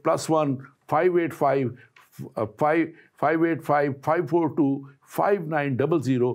+1 585 542 5900,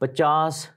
50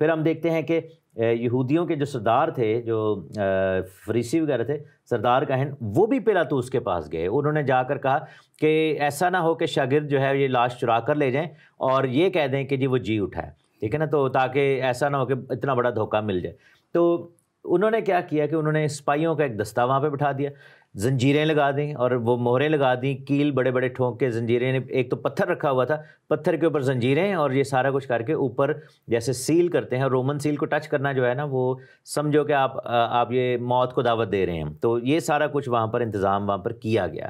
پھر ہم دیکھتے ہیں کہ یہودیوں کے جو سردار تھے، جو فریسی وغیرہ تھے، سردار کاہن، وہ بھی پلاطوس کے پاس گئے. انہوں نے جا کر کہا کہ ایسا نہ ہو کہ شاگرد جو ہے یہ لاش چرا کر لے جائیں اور یہ کہہ دیں کہ جی وہ جی اٹھا ہے، ٹھیک ہے نا، تو تاکہ ایسا نہ ہو کہ اتنا بڑا دھوکہ مل جائے. تو انہوں نے کیا کیا کہ انہوں نے سپاہیوں کا ایک دستہ وہاں پہ بٹھا دیا، زنجیریں لگا دیں اور وہ مہریں لگا دیں، کیل بڑے بڑے ٹھونک کے، زنجیریں، ایک تو پتھر رکھا ہوا تھا، پتھر کے اوپر زنجیریں، اور یہ سارا کچھ کر کے اوپر جیسے سیل کرتے ہیں. رومن سیل کو ٹچ کرنا جو ہے نا، وہ سمجھو کہ آپ یہ موت کو دعوت دے رہے ہیں. تو یہ سارا کچھ وہاں پر انتظام وہاں پر کیا گیا.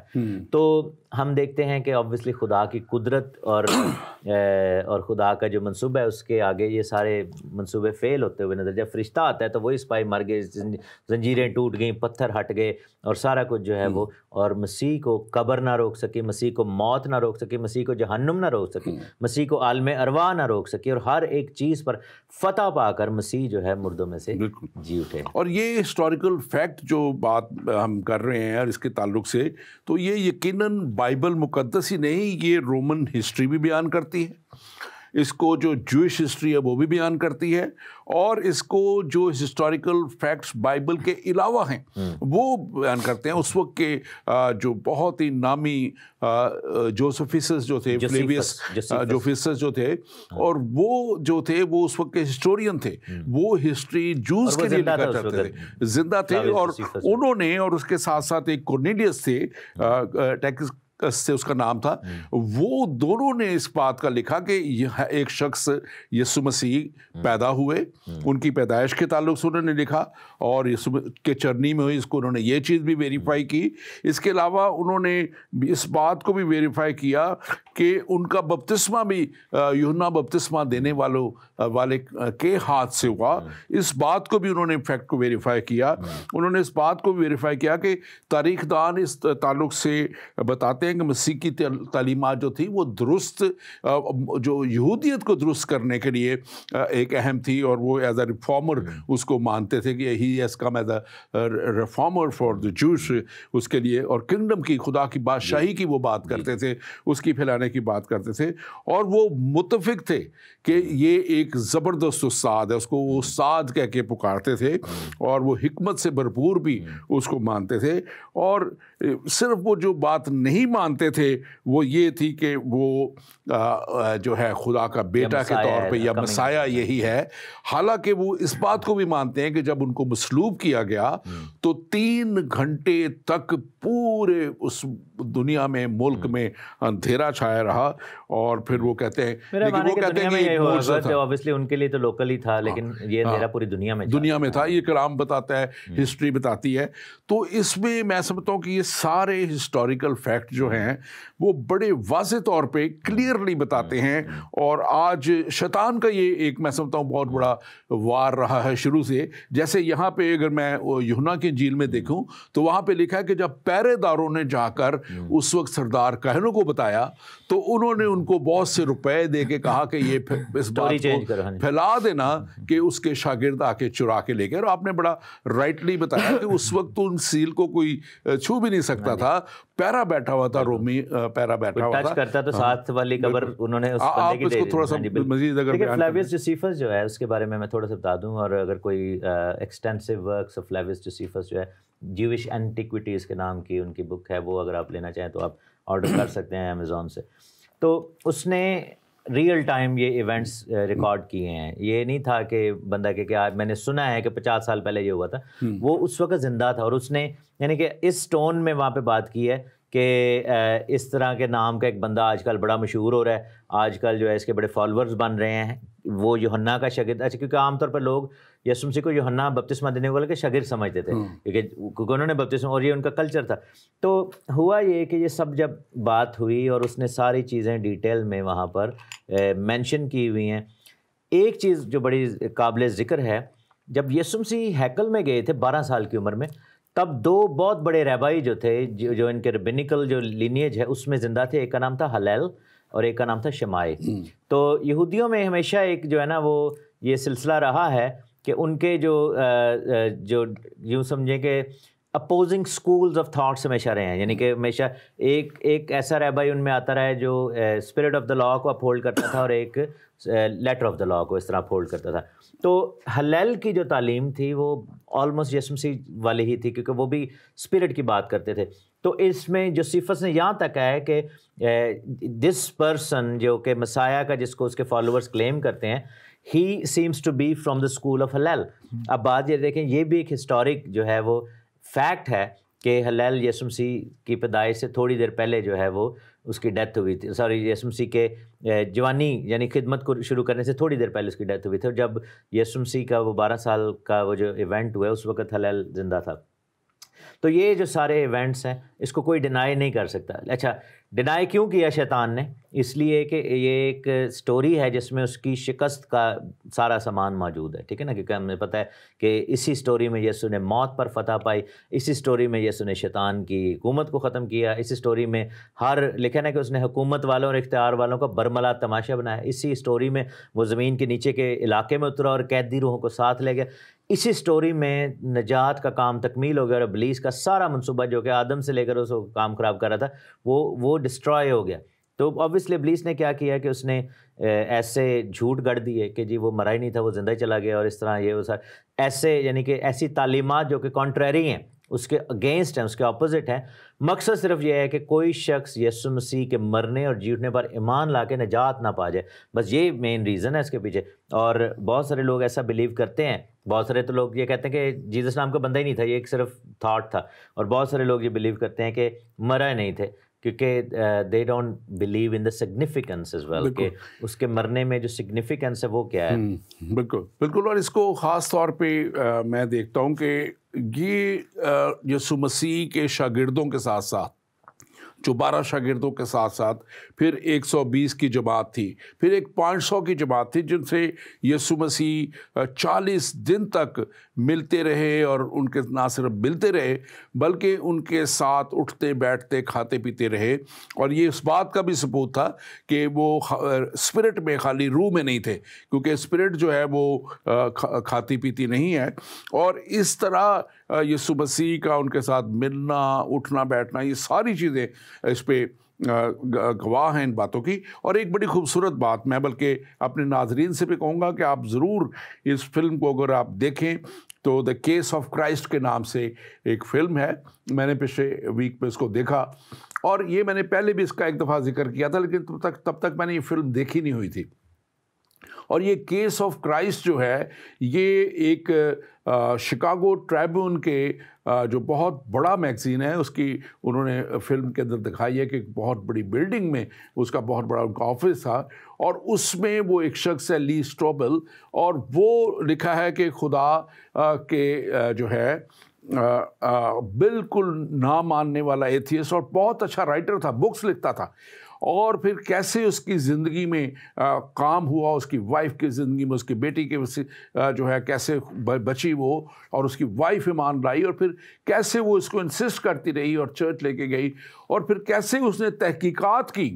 تو ہم دیکھتے ہیں کہ آبویسلی خدا کی قدرت اور خدا کا جو منصوبہ ہے اس کے آگے یہ سارے منصوبے فیل ہوتے ہوئے نظر. جب فرشتہ آتا ہے تو وہی سپاہی مر گئے، زنجیریں ٹوٹ گئیں، پتھر ہٹ گئے اور سارا کچھ جو ہے وہ، اور مسیح کو قبر نہ روک سکی، مسیح کو موت نہ روک سکی، مسیح کو جہنم نہ روک سکی، مسیح کو عالم ارواح نہ روک سکی، اور ہر ایک چیز پر فتح پا کر مسیح جو ہے مردوں میں سے جی اٹھے. اور یہ ہسٹوریکل فیکٹ جو بات ہم کر رہے ہیں اور اس کے تعلق سے، تو یہ یقیناً بائبل مقدس ہی نہیں، یہ رومن ہسٹری بھی بیان کرتی ہے، اس کو جو جوئش ہسٹری ہے وہ بھی بیان کرتی ہے، اور اس کو جو ہسٹوریکل فیکٹس بائبل کے علاوہ ہیں وہ بیان کرتے ہیں. اس وقت کے جو بہت ہی نامی جوسفسس جو تھے، فلیویس جوسفسس جو تھے، اور وہ جو تھے وہ اس وقت کے ہسٹورین تھے، وہ ہسٹری جوز کے لیے لکھا کرتے تھے، زندہ تھے. اور انہوں نے، اور اس کے ساتھ ساتھ ایک کورنیلیس تھے، ٹیکس سے اس کا نام تھا، وہ دونوں نے اس بات کا لکھا کہ یہ ایک شخص یسوع مسیح پیدا ہوئے، ان کی پیدائش کے تعلق سے انہوں نے لکھا، اور یسوع کے چرنی میں ہوئی، اس کو انہوں نے یہ چیز بھی ویریفائی کی. اس کے علاوہ انہوں نے اس بات کو بھی ویریفائی کیا کہ ان کا بپتسمہ بھی یوحنا بپتسمہ دینے والے کے ہاتھ سے ہوا. اس بات کو بھی انہوں نے فیکٹ کو ویریفائی کیا. انہوں نے اس بات کو ویریفائی کیا کہ تاریخ دان اس تعلق سے بتاتے ہیں کہ مسیح کی تعلیمات جو تھی وہ درست، جو یہودیت کو درست کرنے کے لیے ایک اہم تھی، اور وہ ایز اے ریفارمر اس کو مانتے تھے کہ he has come as a reformer for the جوش، اس کے لیے، اور کنگڈم کی، خدا کی بادشاہی کی وہ بات کرتے تھے، اس کی پھیلانے کی بات کرتے تھے. اور وہ متفق تھے کہ یہ ایک زبردست استاد ہے، اس کو وہ استاد کہہ کے پکارتے تھے، اور وہ حکمت سے بھرپور بھی اس کو مانتے تھے. اور صرف وہ جو بات نہیں مانتے تھے وہ یہ تھی کہ وہ جو ہے خدا کا بیٹا کے طور پہ یا مسیح یہی ہے. حالانکہ وہ اس بات کو بھی مانتے ہیں کہ جب ان کو مصلوب کیا گیا تو 3 گھنٹے تک پورے اس دنیا میں، ملک میں اندھیرا چھایا رہا. اور پھر وہ کہتے ہیں، لیکن وہ کہتے ہیں کہ obviously ان کے لیے تو لوکل ہی تھا، لیکن یہ اندھیرا پوری دنیا میں تھا. یہ کلام بتاتا ہے، ہسٹری بتاتی ہے. تو اس میں میں سمجھتا ہوں کہ یہ سارے ہسٹوریکل فیکٹ جو ہیں وہ بڑے واضح طور پہ کلیئرلی بتاتے ہیں. اور آج شیطان کا یہ ایک، میں سمجھتا ہوں، بہت بڑا وار رہا ہے شروع سے. جیسے یہاں پہ اگر میں یوحنا کی انجیل میں دیکھوں تو وہاں پہ لکھا ہے کہ جب پہرے داروں نے جا کر اس وقت سردار کاہنوں کو بتایا تو انہوں نے ان کو بہت سے روپے دے کے کہا کہ یہ اس بات کو پھیلا دینا کہ اس کے شاگرد آ کے چرا کے لے گئے. اور آپ نے بڑا رائٹلی بتایا کہ اس وقت ان سیل کو کوئی چھو بھی نہیں سکتا تھا، پیرا بیٹھا ہوا تھا، رومی پیرا بیٹھا ہوا تھا، کرتا تو ساتھ والی قبر انہوں نے اس بندے کی دے دی. تھوڑا سا مزید اگر فلیویس جوسیفس جو ہے اس کے بارے میں تھوڑا سا بتا دوں، اور اگر کوئی ایکسٹینسو ورکس آف فلیویس جوسیفس جو ہے، جیوش اینٹیکویٹیز کے نام کی ان کی بک ہے، وہ اگر آپ لینا چاہیں تو آپ آرڈر کر سکتے ہیں امیزون سے. تو اس نے ریئل ٹائم یہ ایونٹس ریکارڈ کیے ہیں. یہ نہیں تھا کہ بندہ کہ میں نے سنا ہے کہ 50 سال پہلے یہ ہوا تھا، وہ اس وقت زندہ تھا. اور اس نے یعنی کہ اس ٹون میں وہاں پہ بات کی ہے کہ اس طرح کے نام کا ایک بندہ آج کل بڑا مشہور ہو رہا ہے، آج کل جو ہے اس کے بڑے فالورز بن رہے ہیں، وہ یوحنا کا شاگرد. اچھا، کیونکہ عام طور پر لوگ یسوع مسیح کو یوحنا بپتسمہ دینے والے کے شاگرد سمجھتے تھے، کیونکہ انہوں نے بپتسمہ، اور یہ ان کا کلچر تھا. تو ہوا یہ کہ یہ سب جب بات ہوئی اور اس نے ساری چیزیں ڈیٹیل میں وہاں پر مینشن کی ہوئی ہیں. ایک چیز جو بڑی قابل ذکر ہے، جب یسوع مسیح ہیکل میں گئے تھے 12 سال کی عمر میں، تب 2 بہت بڑے ریبائی جو تھے، جو ان کے ربینیکل جو لینیج ہے اس میں زندہ تھے. ایک کا نام تھا ہلیل اور ایک کا نام تھا شمائی. تو یہودیوں میں ہمیشہ ایک جو ہے نا وہ یہ سلسلہ رہا ہے کہ ان کے جو یوں سمجھیں کہ اپوزنگ سکولز آف تھاٹس ہمیشہ رہے ہیں، یعنی کہ ہمیشہ ایک ایسا رہبائی ان میں آتا رہا ہے جو اسپرٹ آف دا لا کو اپہولڈ کرتا تھا اور ایک لیٹر آف دا لا کو اس طرح اپہولڈ کرتا تھا. تو ہلیل کی جو تعلیم تھی وہ آلموسٹ یسوع مسیح والی ہی تھی، کیونکہ وہ بھی اسپرٹ کی بات کرتے تھے. تو اس میں جوسیفس نے یہاں تک ہے کہ دس پرسن جو کہ مسیح کا جس کو اس کے فالوورز کلیم کرتے ہیں، he seems to be from the school of Hillel. اب بات یہ دیکھیں، یہ بھی ایک ہسٹورک جو ہے وہ فیکٹ ہے کہ ہلیل یسوع مسیح کی پیدائش سے تھوڑی دیر پہلے جو ہے وہ اس کی ڈیتھ ہوئی تھی. یسوع مسیح کے جوانی یعنی خدمت کو شروع کرنے سے تھوڑی دیر پہلے اس کی ڈیتھ ہوئی تھی، اور جب یسوع مسیح کا وہ 12 سال کا وہ جو ایونٹ ہوا ہے اس وقت ہلیل زندہ تھا. تو یہ جو سارے ایونٹس ہیں اس کو کوئی ڈینائی نہیں کر سکتا. اچھا، ڈینائی کیوں کیا شیطان نے؟ اس لیے کہ یہ ایک سٹوری ہے جس میں اس کی شکست کا سارا سامان موجود ہے، ٹھیک ہے نا، کیونکہ ہمیں پتہ ہے کہ اسی سٹوری میں یسوع نے موت پر فتح پائی، اسی سٹوری میں یسوع نے شیطان کی حکومت کو ختم کیا، اسی سٹوری میں لکھا نا کہ اس نے حکومت والوں اور اختیار والوں کا برملا تماشا بنایا، اسی سٹوری میں وہ زمین کے نیچے کے علاقے میں اترا اور قیدی روحوں کو ساتھ لے گیا، اسی سٹوری میں نجات کا کام تکمیل ہو گیا اور ابلیس کا سارا منصوبہ جو کہ آدم سے لے کر اس کو کام خراب کر رہا تھا وہ ڈسٹرائے ہو گیا. تو obviously ابلیس نے کیا کیا کہ اس نے ایسے جھوٹ گڑھ دیے کہ جی وہ مرا ہی نہیں تھا، وہ زندہ ہی چلا گیا، اور اس طرح یہ وہ ایسے یعنی کہ ایسی تعلیمات جو کہ کانٹریری ہیں، اس کے اگینسٹ ہیں، اس کے اپوزٹ ہیں. مقصد صرف یہ ہے کہ کوئی شخص یسوع مسیح کے مرنے اور جیٹنے پر ایمان لا کے نجات نہ پا جائے، بس یہ مین ریزن ہے اس کے پیچھے. اور بہت سارے لوگ ایسا بلیو کرتے ہیں، بہت سارے تو لوگ یہ کہتے ہیں کہ جیسس نام کا بندہ ہی نہیں تھا، یہ ایک صرف تھاٹ تھا، اور بہت سارے لوگ یہ بلیو کرتے ہیں کہ مرا نہیں تھے، کیونکہ they don't believe in the significance as well, کہ اس کے مرنے میں جو سگنیفیکنس ہے وہ کیا ہے. بالکل بالکل. اور اس کو خاص طور پہ میں دیکھتا ہوں کہ یہ یسوع مسیح کے شاگردوں کے ساتھ ساتھ جو 12 شاگردوں کے ساتھ ساتھ پھر 120 کی جماعت تھی، پھر ایک 500 کی جماعت تھی، جن سے یسوع مسیح 40 دن تک ملتے رہے، اور ان کے نہ صرف ملتے رہے بلکہ ان کے ساتھ اٹھتے بیٹھتے کھاتے پیتے رہے. اور یہ اس بات کا بھی ثبوت تھا کہ وہ اسپرٹ میں خالی روح میں نہیں تھے، کیونکہ اسپرٹ جو ہے وہ کھاتی پیتی نہیں ہے. اور اس طرح یسوع مسیح کا ان کے ساتھ ملنا، اٹھنا بیٹھنا، یہ ساری چیزیں اس پہ گواہ ہیں ان باتوں کی. اور ایک بڑی خوبصورت بات میں بلکہ اپنے ناظرین سے بھی کہوں گا کہ آپ ضرور اس فلم کو اگر آپ دیکھیں تو دا کیس آف کرائسٹ کے نام سے ایک فلم ہے. میں نے پچھلے ویک میں اس کو دیکھا، اور یہ میں نے پہلے بھی اس کا ایک دفعہ ذکر کیا تھا، لیکن تب تک میں نے یہ فلم دیکھی نہیں ہوئی تھی. اور یہ کیس آف کرائسٹ جو ہے یہ ایک شکاگو ٹریبیون کے جو بہت بڑا میگزین ہے، اس کی انہوں نے فلم کے اندر دکھائی ہے کہ ایک بہت بڑی بلڈنگ میں اس کا بہت بڑا ان کا آفس تھا، اور اس میں وہ ایک شخص ہے لی اسٹروبل، اور وہ لکھا ہے کہ خدا کے جو ہے بالکل نہ ماننے والا ایتھیسٹ، اور بہت اچھا رائٹر تھا، بکس لکھتا تھا. اور پھر کیسے اس کی زندگی میں کام ہوا، اس کی وائف کی زندگی میں، اس کی بیٹی کے جو ہے کیسے بچی وہ، اور اس کی وائف ایمان لائی، اور پھر کیسے وہ اس کو انسسٹ کرتی رہی اور چرچ لے کے گئی، اور پھر کیسے اس نے تحقیقات کی،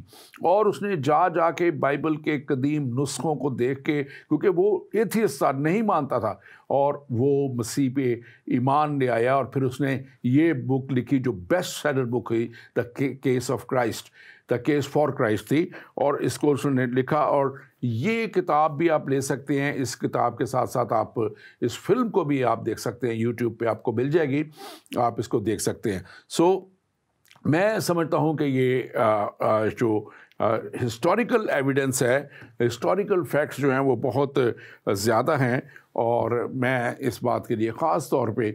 اور اس نے جا کے بائبل کے قدیم نسخوں کو دیکھ کے، کیونکہ وہ ایتھیسٹ تھا، نہیں مانتا تھا، اور وہ مسیح پہ ایمان لے آیا. اور پھر اس نے یہ بک لکھی جو بیسٹ سیلر بک ہوئی، the case of Christ, the case for Christ تھی، اور اس کو اس نے لکھا. اور یہ کتاب بھی آپ لے سکتے ہیں، اس کتاب کے ساتھ ساتھ آپ اس فلم کو بھی آپ دیکھ سکتے ہیں، یوٹیوب پہ آپ کو مل جائے گی، آپ اس کو دیکھ سکتے ہیں. میں سمجھتا ہوں کہ یہ جو ہسٹوریکل ایویڈنس ہے، ہسٹوریکل فیکٹس جو ہیں وہ بہت زیادہ ہیں. اور میں اس بات کے لیے خاص طور پہ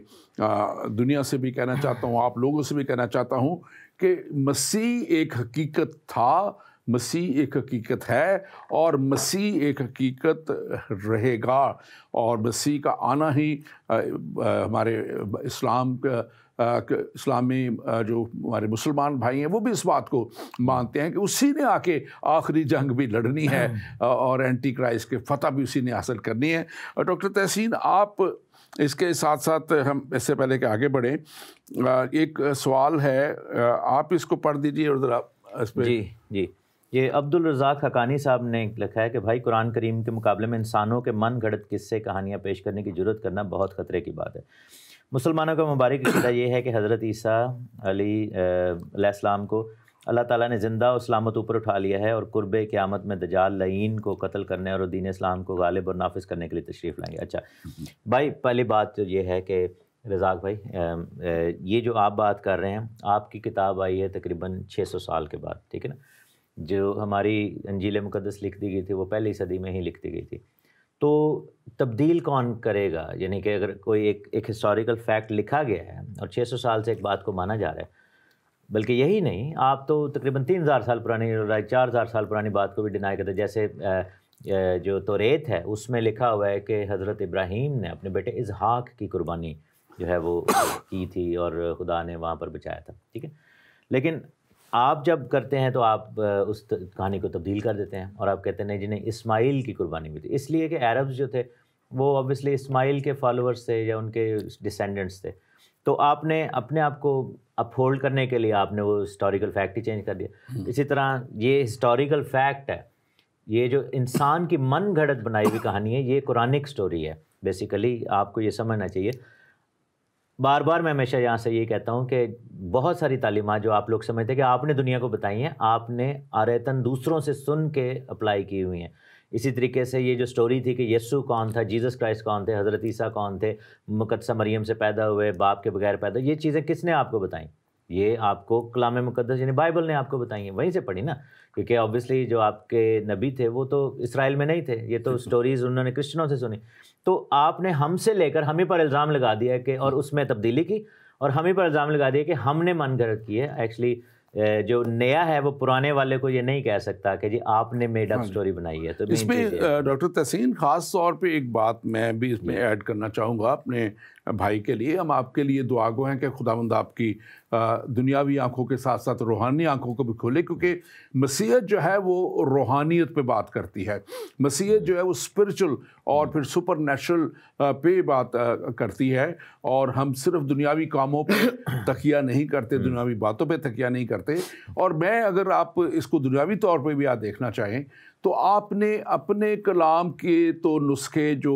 دنیا سے بھی کہنا چاہتا ہوں، آپ لوگوں سے بھی کہنا چاہتا ہوں کہ مسیح ایک حقیقت تھا، مسیح ایک حقیقت ہے، اور مسیح ایک حقیقت رہے گا. اور مسیح کا آنا ہی ہمارے اسلامی جو ہمارے مسلمان بھائی ہیں وہ بھی اس بات کو مانتے ہیں کہ اسی نے آ کے آخری جنگ بھی لڑنی ہے، اور اینٹی کرائسٹ کے فتح بھی اسی نے حاصل کرنی ہے. اور ڈاکٹر تحسین، آپ اس کے ساتھ ساتھ ہم اس سے پہلے کہ آگے بڑھیں، ایک سوال ہے، آپ اس کو پڑھ دیجیے اور ذرا اس پہ. جی یہ عبدالرزاق حقانی صاحب نے لکھا ہے کہ بھائی قرآن کریم کے مقابلے میں انسانوں کے من گھڑت قصے کہانیاں پیش کرنے کی جرت کرنا بہت خطرے کی بات ہے۔ مسلمانوں کا مبارک عقیدہ یہ ہے کہ حضرت عیسیٰ علیہ السلام کو اللہ تعالیٰ نے زندہ و سلامت اوپر اٹھا لیا ہے اور قرب قیامت میں دجال لعین کو قتل کرنے اور دین اسلام کو غالب اور نافذ کرنے کے لیے تشریف لائیں گے۔ اچھا بھائی، پہلی بات تو یہ ہے کہ رزاق بھائی، یہ جو آپ بات کر رہے ہیں، آپ کی کتاب آئی ہے تقریباً 600 سال کے بعد، ٹھیک ہے نا؟ جو ہماری انجیل مقدس لکھ دی گئی تھی وہ پہلی صدی میں ہی لکھ دی گئی تھی، تو تبدیل کون کرے گا؟ یعنی کہ اگر کوئی ایک ہسٹوریکل فیکٹ لکھا گیا ہے اور 600 سال سے ایک بات کو مانا جا رہا ہے، بلکہ یہی نہیں، آپ تو تقریباً 3000 سال پرانی 4000 سال پرانی بات کو بھی ڈینائی کرتے، جیسے جو توریت ہے اس میں لکھا ہوا ہے کہ حضرت ابراہیم نے اپنے بیٹے اسحاق کی قربانی جو ہے وہ کی تھی اور خدا نے وہاں پر بچایا تھا، ٹھیک ہے؟ لیکن آپ جب کرتے ہیں تو آپ اس کہانی کو تبدیل کر دیتے ہیں اور آپ کہتے ہیں جنہیں اسماعیل کی قربانی بھی تھی، اس لیے کہ عربز جو تھے وہ اوبویسلی اسماعیل کے فالوورز تھے یا ان کے ڈسینڈنٹس تھے، تو آپ نے اپنے آپ کو اپ ہولڈ کرنے کے لیے آپ نے وہ ہسٹوریکل فیکٹ ہی چینج کر دیا۔ اسی طرح یہ ہسٹوریکل فیکٹ ہے، یہ جو انسان کی من گھڑت بنائی ہوئی کہانی ہے، یہ قرآنک سٹوری ہے بیسیکلی، آپ کو یہ سمجھنا چاہیے۔ بار بار میں ہمیشہ یہاں سے یہ کہتا ہوں کہ بہت ساری تعلیمات جو آپ لوگ سمجھتے ہیں کہ آپ نے دنیا کو بتائی ہیں، آپ نے آریتاً دوسروں سے سن کے اپلائی کی ہوئی ہیں۔ اسی طریقے سے یہ جو سٹوری تھی کہ یسوع کون تھا، جیزس کرائسٹ کون تھے، حضرت عیسیٰ کون تھے، مقدسہ مریم سے پیدا ہوئے، باپ کے بغیر پیدا، یہ چیزیں کس نے آپ کو بتائیں؟ یہ آپ کو کلام مقدس یعنی بائبل نے آپ کو بتائی ہیں، وہیں سے پڑھی نا، کیونکہ آبویسلی جو آپ کے نبی تھے وہ تو اسرائیل میں نہیں تھے، یہ تو سٹوریز انہوں نے کرسچنوں سے سنی، تو آپ نے ہم سے لے کر ہم ہی پر الزام لگا دیا کہ، اور اس میں تبدیلی کی، اور ہم ہی پر الزام لگا دیا کہ ہم نے من گھڑت کی ہے۔ ایکچولی جو نیا ہے وہ پرانے والے کو یہ نہیں کہہ سکتا کہ جی آپ نے میڈ اپ سٹوری بنائی ہے۔ تو اس میں ڈاکٹر تحسین خاص طور پہ ایک بات میں بھی اس میں ایڈ کرنا چاہوں گا اپنے بھائی کے لیے، ہم آپ کے لیے دعا گو ہیں کہ خداوند آپ کی دنیاوی آنکھوں کے ساتھ ساتھ روحانی آنکھوں کو بھی کھولے، کیونکہ مسیحیت جو ہے وہ روحانیت پہ بات کرتی ہے، مسیحیت جو ہے وہ اسپرچل اور پھر سپر نیچرل پہ بات کرتی ہے، اور ہم صرف دنیاوی کاموں پہ تکیہ نہیں کرتے، دنیاوی باتوں پہ تکیہ نہیں کرتے۔ اور میں اگر آپ اس کو دنیاوی طور پہ بھی آپ دیکھنا چاہیں تو آپ نے اپنے کلام کے تو نسخے جو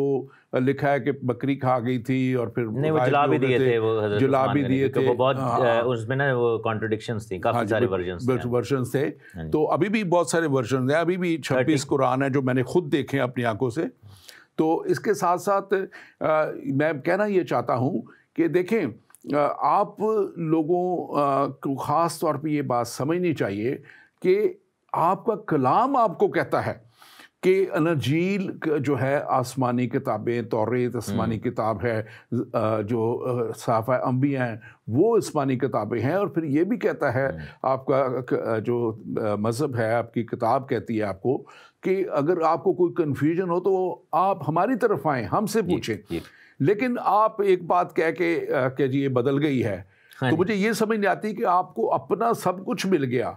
لکھا ہے کہ بکری کھا گئی تھی اور پھر وہ جلا بھی دیے تھے، وہ جلا بھی دیے تھے، وہ بہت اس میں نا وہ کانٹرڈکشنز تھیں، کافی سارے ورژنز تھے، تو ابھی بھی بہت سارے ورژنز ہیں، ابھی بھی 26 قرآن ہیں جو میں نے خود دیکھے اپنی آنکھوں سے۔ تو اس کے ساتھ ساتھ میں کہنا یہ چاہتا ہوں کہ دیکھیں، آپ لوگوں کو خاص طور پہ یہ بات سمجھنی چاہیے کہ آپ کا کلام آپ کو کہتا ہے کہ انجیل جو ہے آسمانی کتابیں، توریت آسمانی کتاب ہے، جو صحائف انبیاء ہیں وہ آسمانی کتابیں ہیں، اور پھر یہ بھی کہتا ہے آپ کا جو مذہب ہے، آپ کی کتاب کہتی ہے آپ کو کہ اگر آپ کو کوئی کنفیوژن ہو تو آپ ہماری طرف آئیں، ہم سے پوچھیں۔ لیکن آپ ایک بات کہہ کے کہ جی یہ بدل گئی ہے، تو مجھے یہ سمجھ نہیں آتی کہ آپ کو اپنا سب کچھ مل گیا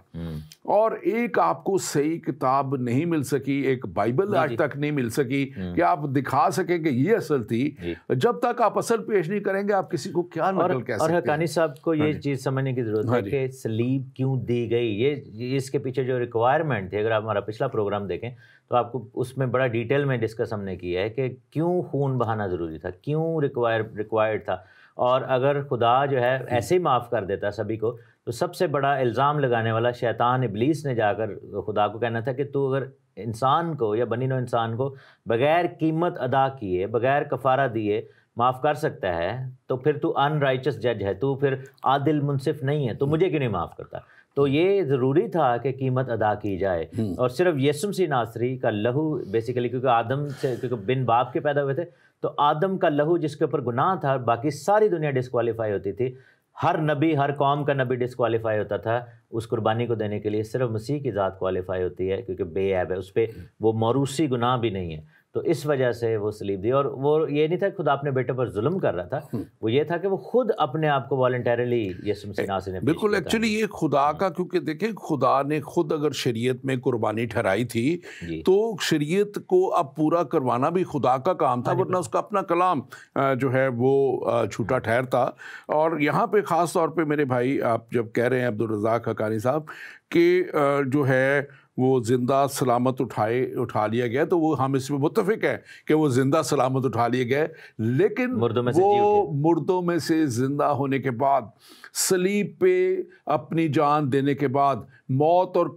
اور ایک آپ کو صحیح کتاب نہیں مل سکی، ایک بائبل آج تک نہیں مل سکی کہ آپ دکھا سکیں کہ یہ اصل تھی۔ جب تک آپ اصل پیش نہیں کریں گے آپ کسی کو کیا نقل کہہ سکتے ہیں؟ اور حقانی صاحب کو یہ چیز سمجھنے کی ضرورت ہے کہ صلیب کیوں دی گئی، یہ اس کے پیچھے جو ریکوائرمنٹ تھی، اگر آپ ہمارا پچھلا پروگرام دیکھیں تو آپ کو اس میں بڑا ڈیٹیل میں ڈسکس ہم نے کیا ہے کہ کیوں خون بہانا ضروری تھا، کیوں ریکوائرڈ تھا، اور اگر خدا جو ہے ایسے ہی معاف کر دیتا سبھی کو تو سب سے بڑا الزام لگانے والا شیطان ابلیس نے جا کر خدا کو کہنا تھا کہ تو اگر انسان کو یا بنی نوع انسان کو بغیر قیمت ادا کیے، بغیر کفارہ دیے معاف کر سکتا ہے تو پھر تو ان رائچس جج ہے، تو پھر عادل منصف نہیں ہے، تو مجھے کیوں نہیں معاف کرتا؟ تو یہ ضروری تھا کہ قیمت ادا کی جائے، اور صرف یسوع مسیح ناصری کا لہو بیسیکلی، کیونکہ آدم سے، کیونکہ بن باپ کے پیدا ہوئے تھے، تو آدم کا لہو جس کے اوپر گناہ تھا، باقی ساری دنیا ڈسکوالیفائی ہوتی تھی، ہر نبی، ہر قوم کا نبی ڈسکوالیفائی ہوتا تھا اس قربانی کو دینے کے لیے، صرف مسیح کی ذات کوالیفائی ہوتی ہے کیونکہ بے عیب ہے، اس پہ وہ موروثی گناہ بھی نہیں ہے، تو اس وجہ سے وہ صلیب دی۔ اور وہ یہ نہیں تھا کہ خدا اپنے بیٹے پر ظلم کر رہا تھا، وہ یہ تھا کہ وہ خود اپنے آپ کو والنٹیرلی یسوع مسیح ناصری نے بالکل ایکچولی یہ خدا کا، کیونکہ دیکھیں خدا نے خود اگر شریعت میں قربانی ٹھہرائی تھی تو شریعت کو اب پورا کروانا بھی خدا کا کام تھا، ورنہ اس کا اپنا کلام جو ہے وہ جھوٹا ٹھہرتا۔ اور یہاں پہ خاص طور پہ میرے بھائی آپ جب کہہ رہے ہیں عبدالرزاق حقانی صاحب کہ جو ہے وہ زندہ سلامت اٹھا لیا گیا، تو وہ ہم اس میں متفق ہیں کہ وہ زندہ سلامت اٹھا لیے گئے، لیکن وہ مردوں میں سے زندہ ہونے کے بعد، صلیب پہ اپنی جان دینے کے بعد، موت اور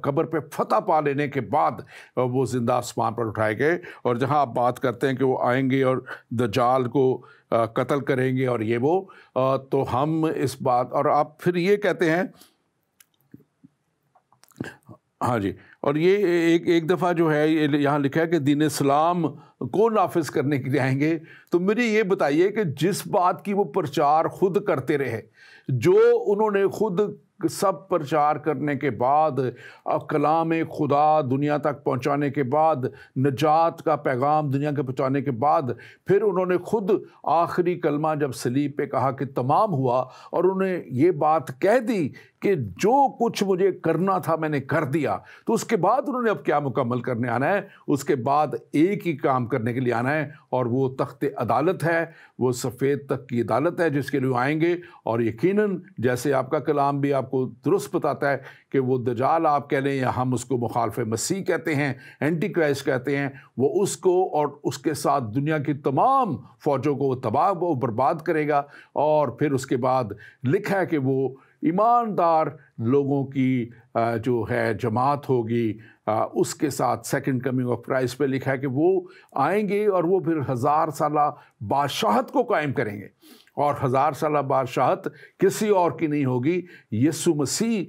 قبر پہ فتح پا لینے کے بعد وہ زندہ آسمان پر اٹھائے گئے۔ اور جہاں آپ بات کرتے ہیں کہ وہ آئیں گے اور دجال کو قتل کریں گے اور یہ وہ، تو ہم اس بات، اور آپ پھر یہ کہتے ہیں، ہاں جی، اور یہ ایک دفعہ جو ہے یہاں لکھا ہے کہ دین اسلام کو نافذ کرنے کے لیے آئیں گے۔ تو مجھے یہ بتائیے کہ جس بات کی وہ پرچار خود کرتے رہے، جو انہوں نے خود سب پرچار کرنے کے بعد، کلام خدا دنیا تک پہنچانے کے بعد، نجات کا پیغام دنیا کے پہنچانے کے بعد، پھر انہوں نے خود آخری کلمہ جب صلیب پہ کہا کہ تمام ہوا، اور انہوں نے یہ بات کہہ دی کہ جو کچھ مجھے کرنا تھا میں نے کر دیا، تو اس کے بعد انہوں نے اب کیا مکمل کرنے آنا ہے؟ اس کے بعد ایک ہی کام کرنے کے لیے آنا ہے، اور وہ تخت عدالت ہے، وہ سفید تخت کی عدالت ہے جس کے لیے آئیں گے۔ اور یقیناً جیسے آپ کا کلام بھی آپ کو درست بتاتا ہے کہ وہ دجال آپ کہہ لیں یا ہم اس کو مخالف مسیح کہتے ہیں، اینٹی کرائسٹ کہتے ہیں، وہ اس کو اور اس کے ساتھ دنیا کی تمام فوجوں کو وہ تباہ و برباد کرے گا۔ اور پھر اس کے بعد لکھا ہے کہ وہ ایماندار لوگوں کی جو ہے جماعت ہوگی، اس کے ساتھ سیکنڈ کمنگ آف کرائسٹ پہ لکھا ہے کہ وہ آئیں گے اور وہ پھر 1000 سالہ بادشاہت کو قائم کریں گے۔ اور 1000 سالہ بادشاہت کسی اور کی نہیں ہوگی، یسوع مسیح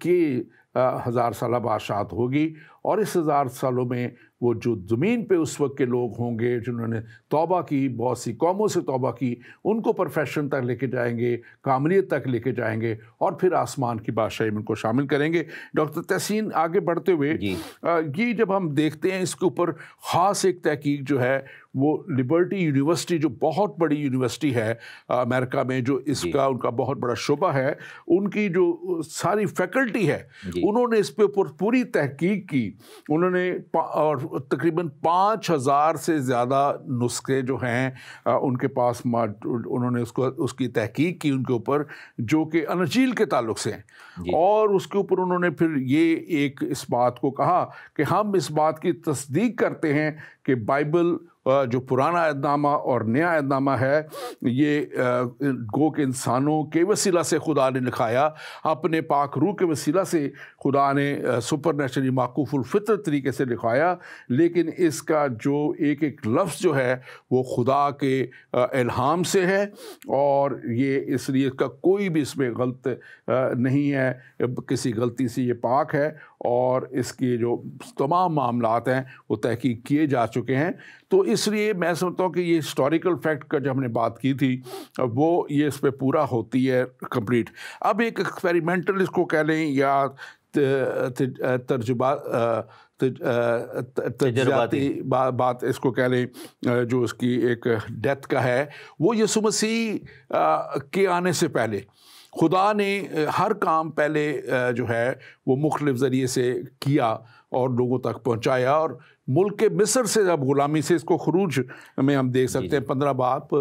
کی 1000 سالہ بادشاہت ہوگی۔ اور اس 1000 سالوں میں وہ جو زمین پہ اس وقت کے لوگ ہوں گے جنہوں نے توبہ کی، بہت سی قوموں سے توبہ کی، ان کو پرفیشن تک لے کے جائیں گے، کاملیت تک لے کے جائیں گے، اور پھر آسمان کی بادشاہی میں ان کو شامل کریں گے۔ ڈاکٹر تحسین، آگے بڑھتے ہوئے یہ جب ہم دیکھتے ہیں اس کے اوپر خاص ایک تحقیق جو ہے وہ لبرٹی یونیورسٹی، جو بہت بڑی یونیورسٹی ہے امریکہ میں، جو اس کا ان کا بہت بڑا شعبہ ہے، ان کی جو ساری فیکلٹی ہے انہوں نے اس پہ پوری تحقیق کی۔ انہوں نے اور تقریباً 5000 سے زیادہ نسخے جو ہیں ان کے پاس، انہوں نے اس کی تحقیق کی ان کے اوپر، جو کہ انجیل کے تعلق سے ہیں۔ اور اس کے اوپر انہوں نے پھر یہ ایک اس بات کو کہا کہ ہم اس بات کی تصدیق کرتے ہیں کہ بائبل جو پرانا عہد نامہ اور نیا عہد نامہ ہے، یہ گو کہ انسانوں کے وسیلہ سے خدا نے لکھایا، اپنے پاک روح کے وسیلہ سے خدا نے سپر نیچرلی معقوف الفطرت طریقے سے لکھایا، لیکن اس کا جو ایک ایک لفظ جو ہے وہ خدا کے الہام سے ہے، اور یہ اس لیے اس کا کوئی بھی اس میں غلط نہیں ہے، کسی غلطی سے یہ پاک ہے، اور اس کی جو تمام معاملات ہیں وہ تحقیق کیے جا چکے ہیں۔ تو اس لیے میں سمجھتا ہوں کہ یہ ہسٹوریکل فیکٹ کا جو ہم نے بات کی تھی وہ یہ اس پہ پورا ہوتی ہے کمپلیٹ۔ اب ایک ایکسپیریمنٹل اس کو کہہ لیں یا تجرباتی بات اس کو کہہ لیں، جو اس کی ایک ڈیتھ کا ہے، وہ یسوع مسیح کے آنے سے پہلے خدا نے ہر کام پہلے جو ہے وہ مختلف ذریعے سے کیا اور لوگوں تک پہنچایا۔ اور ملک مصر سے جب غلامی سے، اس کو خروج میں ہم دیکھ سکتے ہیں، 15 باب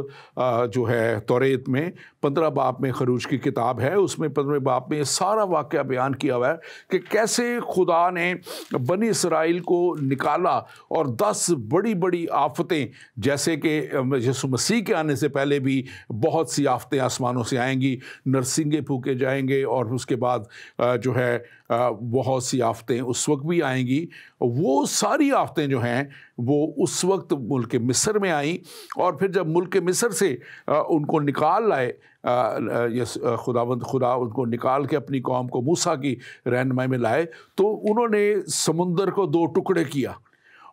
جو ہے توریت میں 15 باب میں خروج کی کتاب ہے، اس میں 15 باب میں یہ سارا واقعہ بیان کیا ہوا ہے کہ کیسے خدا نے بنی اسرائیل کو نکالا، اور 10 بڑی بڑی آفتیں، جیسے کہ یسوع مسیح کے آنے سے پہلے بھی بہت سی آفتیں آسمانوں سے آئیں گی، نرسنگے پھونکے جائیں گے، اور اس کے بعد جو ہے بہت سی آفتیں اس وقت بھی آئیں گی۔ وہ ساری آفتیں جو ہیں وہ اس وقت ملک مصر میں آئیں، اور پھر جب ملک مصر سے ان کو نکال لائے خدا ان کو نکال کے اپنی قوم کو موسیٰ کی رہنمائی میں لائے، تو انہوں نے سمندر کو 2 ٹکڑے کیا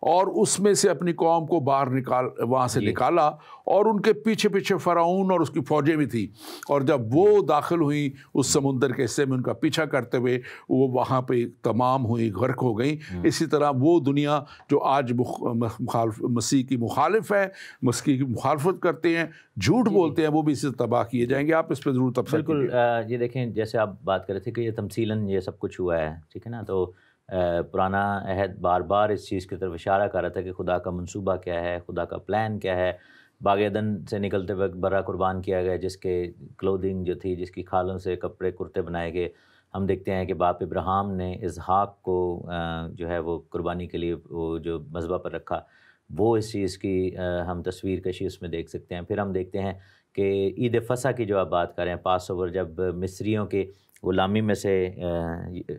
اور اس میں سے اپنی قوم کو باہر وہاں سے نکالا، اور ان کے پیچھے پیچھے فرعون اور اس کی فوجیں بھی تھیں، اور جب وہ داخل ہوئیں اس سمندر کے حصے میں ان کا پیچھا کرتے ہوئے، وہ وہاں پہ تمام ہوئی، غرق ہو گئیں۔ اسی طرح وہ دنیا جو آج مسیح کی مخالف ہے، مسیح کی مخالفت کرتے ہیں، جھوٹ بولتے ہیں، وہ بھی اسے تباہ کیے جائیں گے۔ آپ اس پہ ضرور تبصرہ کیجیے۔ بالکل، یہ دیکھیں جیسے آپ بات کر رہے تھے کہ یہ تمثیلاً یہ سب کچھ ہوا ہے، ٹھیک ہے نا، تو پرانا عہد بار بار اس چیز کی طرف اشارہ کر رہا تھا کہ خدا کا منصوبہ کیا ہے، خدا کا پلان کیا ہے۔ باغ عدن سے نکلتے وقت برا قربان کیا گیا، جس کے کلودنگ جو تھی، جس کی کھالوں سے کپڑے کرتے بنائے گئے، ہم دیکھتے ہیں کہ باپ ابراہیم نے اسحاق کو جو ہے وہ قربانی کے لیے وہ جو مذبح پر رکھا، وہ اس چیز کی ہم تصویر کشی اس میں دیکھ سکتے ہیں۔ پھر ہم دیکھتے ہیں کہ عید فصح کی جو آپ بات کریں، پاس اوور، جب مصریوں کے غلامی میں سے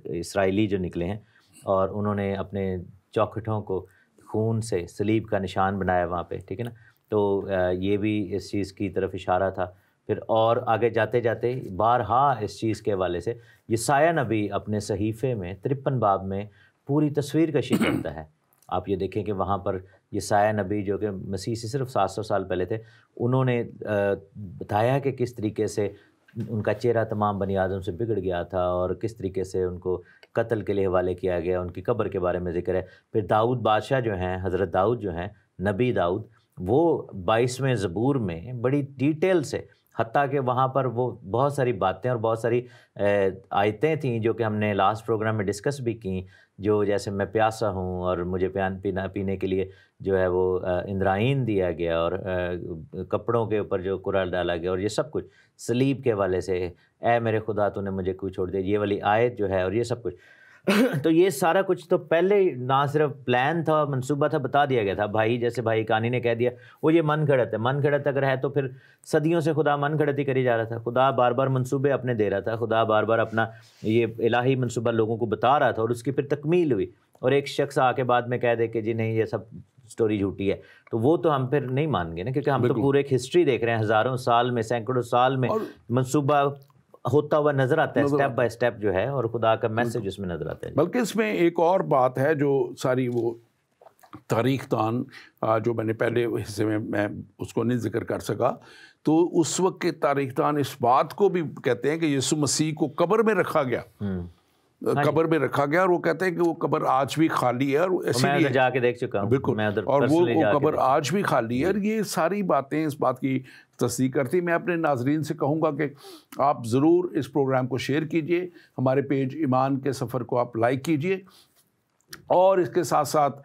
اسرائیلی جو نکلے ہیں اور انہوں نے اپنے چوکھٹوں کو خون سے صلیب کا نشان بنایا وہاں پہ، ٹھیک ہے نا، تو یہ بھی اس چیز کی طرف اشارہ تھا۔ پھر اور آگے جاتے جاتے بارہا اس چیز کے حوالے سے یسایہ نبی اپنے صحیفے میں 53 باب میں پوری تصویر کشی کرتا ہے۔ آپ یہ دیکھیں کہ وہاں پر یسایہ نبی جو کہ مسیح سے صرف 700 سال پہلے تھے، انہوں نے بتایا کہ کس طریقے سے ان کا چہرہ تمام بنی آدم سے بگڑ گیا تھا اور کس طریقے سے ان کو قتل کے لیے حوالے کیا گیا، ان کی قبر کے بارے میں ذکر ہے۔ پھر داؤد بادشاہ جو ہیں، حضرت داؤد جو ہیں، نبی داؤد، وہ 22ویں زبور میں بڑی ڈیٹیل سے، حتیٰ کہ وہاں پر وہ بہت ساری باتیں اور بہت ساری آیتیں تھیں جو کہ ہم نے لاسٹ پروگرام میں ڈسکس بھی کیں، جو جیسے میں پیاسا ہوں اور مجھے پینے کے لیے جو ہے وہ اندرائین دیا گیا اور کپڑوں کے اوپر جو قرآن ڈالا گیا، اور یہ سب کچھ صلیب کے حوالے سے، اے میرے خدا تو نے مجھے کیوں چھوڑ دیا، یہ والی آیت جو ہے، اور یہ سب کچھ تو یہ سارا کچھ تو پہلے نہ صرف پلان تھا، منصوبہ تھا، بتا دیا گیا تھا۔ بھائی جیسے بھائی کانی نے کہہ دیا وہ یہ من گھڑت ہے، من گھڑت اگر ہے تو پھر صدیوں سے خدا من گھڑت ہی کری جا رہا تھا، خدا بار بار منصوبے اپنے دے رہا تھا، خدا بار بار اپنا یہ الہی منصوبہ لوگوں کو بتا رہا تھا، اور اس کی پھر تکمیل ہوئی، اور ایک شخص آ کے بعد میں کہہ دے کہ جی نہیں یہ سب سٹوری جھوٹی ہے، تو وہ تو ہم پھر نہیں مان گے نا، کیونکہ ہم تو پورے ایک ہسٹری دیکھ رہے ہیں، ہزاروں سال میں، سینکڑوں سال میں منصوبہ ہوتا ہوا نظر آتا ہے، سٹیپ بائی سٹیپ جو ہے، اور خدا کا میسج اس میں نظر آتا ہے۔ بلکہ اس میں ایک اور بات ہے جو ساری وہ تاریخ دان جو میں نے پہلے حصے میں اس کو نہیں ذکر کر سکا، تو اس وقت کے تاریخ دان اس بات کو بھی کہتے ہیں کہ یسوع مسیح کو قبر میں رکھا گیا، قبر میں رکھا گیا، اور وہ کہتے ہیں کہ وہ قبر آج بھی خالی ہے، اور میں جا کے دیکھ چکا ہوں، بالکل، اور وہ قبر آج بھی خالی ہے، اور یہ ساری باتیں اس بات کی تصدیق کرتی۔ میں اپنے ناظرین سے کہوں گا کہ آپ ضرور اس پروگرام کو شیئر کیجئے، ہمارے پیج ایمان کے سفر کو آپ لائک کیجئے، اور اس کے ساتھ ساتھ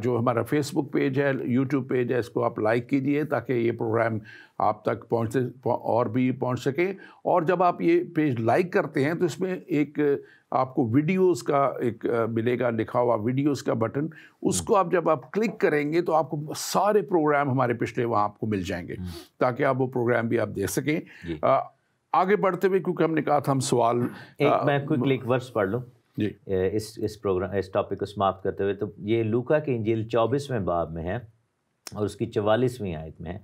جو ہمارا فیس بک پیج ہے، یوٹیوب پیج ہے، اس کو آپ لائک کیجئے تاکہ یہ پروگرام آپ تک اور بھی پہنچ سکے۔ اور جب آپ یہ پیج لائک کرتے ہیں تو اس میں ایک آپ کو ویڈیوز کا ایک ملے گا، لکھا ہوا ویڈیوز کا بٹن، اس کو آپ جب آپ کلک کریں گے تو آپ کو سارے پروگرام ہمارے پچھلے وہاں آپ کو مل جائیں گے، تاکہ آپ وہ پروگرام بھی آپ دیکھ سکیں۔ آگے بڑھتے ہوئے، کیونکہ ہم نے کہا تھا ہم سوال، میں کوئکلی ایک ورس پڑھ لوں جی اس پروگرام، اس ٹاپک کو سماپت کرتے ہوئے، تو یہ لوکا کی انجیل 24ویں باب میں ہے اور اس کی 44ویں آیت میں ہے،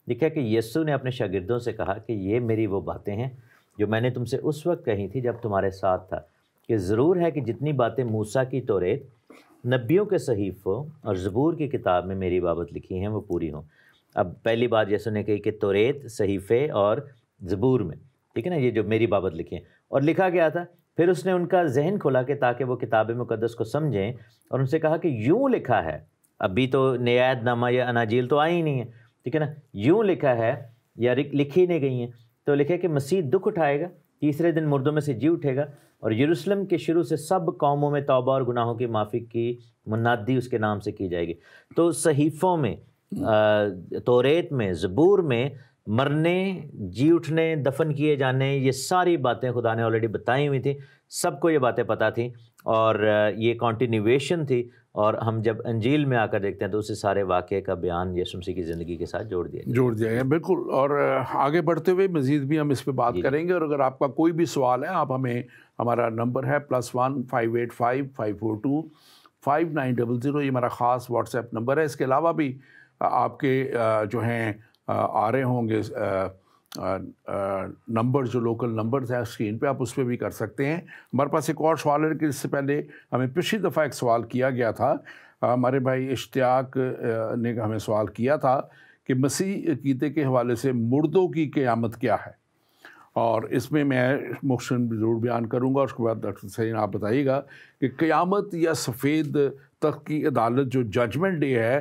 لکھا کہ یسوع نے اپنے شاگردوں سے کہا کہ یہ میری وہ باتیں ہیں جو میں نے تم سے اس وقت کہی تھی جب تمہارے ساتھ تھا، کہ ضرور ہے کہ جتنی باتیں موسیٰ کی توریت، نبیوں کے صحیفوں اور زبور کی کتاب میں میری بابت لکھی ہیں وہ پوری ہوں۔ اب پہلی بات یسوع نے کہی کہ توریت، صحیفے اور زبور میں، ٹھیک ہے نا، یہ جو میری بابت لکھی ہیں، اور لکھا گیا تھا۔ پھر اس نے ان کا ذہن کھولا کہ تاکہ وہ کتاب مقدس کو سمجھیں، اور ان سے کہا کہ یوں لکھا ہے، ابھی تو نیا عہد نامہ یا اناجیل تو آئی ہی نہیں ہے، ٹھیک ہے نا، یوں لکھا ہے یا لکھی نہیں گئی ہیں، تو لکھے کہ مسیح دکھ اٹھائے گا، تیسرے دن مردوں میں سے جی اٹھے گا، اور یروشلم کے شروع سے سب قوموں میں توبہ اور گناہوں کی معافی کی منادی اس کے نام سے کی جائے گی۔ تو صحیفوں میں، توریت میں، زبور میں مرنے، جی اٹھنے، دفن کیے جانے، یہ ساری باتیں خدا نے آلریڈی بتائی ہوئی تھیں، سب کو یہ باتیں پتہ تھیں، اور یہ کنٹینیویشن تھی، اور ہم جب انجیل میں آ کر دیکھتے ہیں تو اسے سارے واقعے کا بیان یسوع مسیح کی زندگی کے ساتھ جوڑ دیا گیا۔ بالکل، اور آگے بڑھتے ہوئے مزید بھی ہم اس پہ بات کریں گے، اور اگر آپ کا کوئی بھی سوال ہے، آپ ہمیں، ہمارا نمبر ہے +1 585 542 5900، یہ ہمارا خاص واٹس ایپ نمبر ہے۔ اس کے علاوہ بھی آپ کے جو ہیں آ رہے ہوں گے نمبر، جو لوکل نمبرز ہیں اسکرین پہ، آپ اس پہ بھی کر سکتے ہیں۔ ہمارے پاس ایک اور سوال ہے کہ اس سے پہلے ہمیں پچھلی دفعہ ایک سوال کیا گیا تھا، ہمارے بھائی اشتیاق نے ہمیں سوال کیا تھا کہ مسیح عقیدے کے حوالے سے مردوں کی قیامت کیا ہے، اور اس میں مختصراً ضرور بیان کروں گا، اور اس کے بعد ڈاکٹر سعید آپ بتائیے گا کہ قیامت یا سفید تخت کی عدالت جو ججمنٹ ڈے ہے،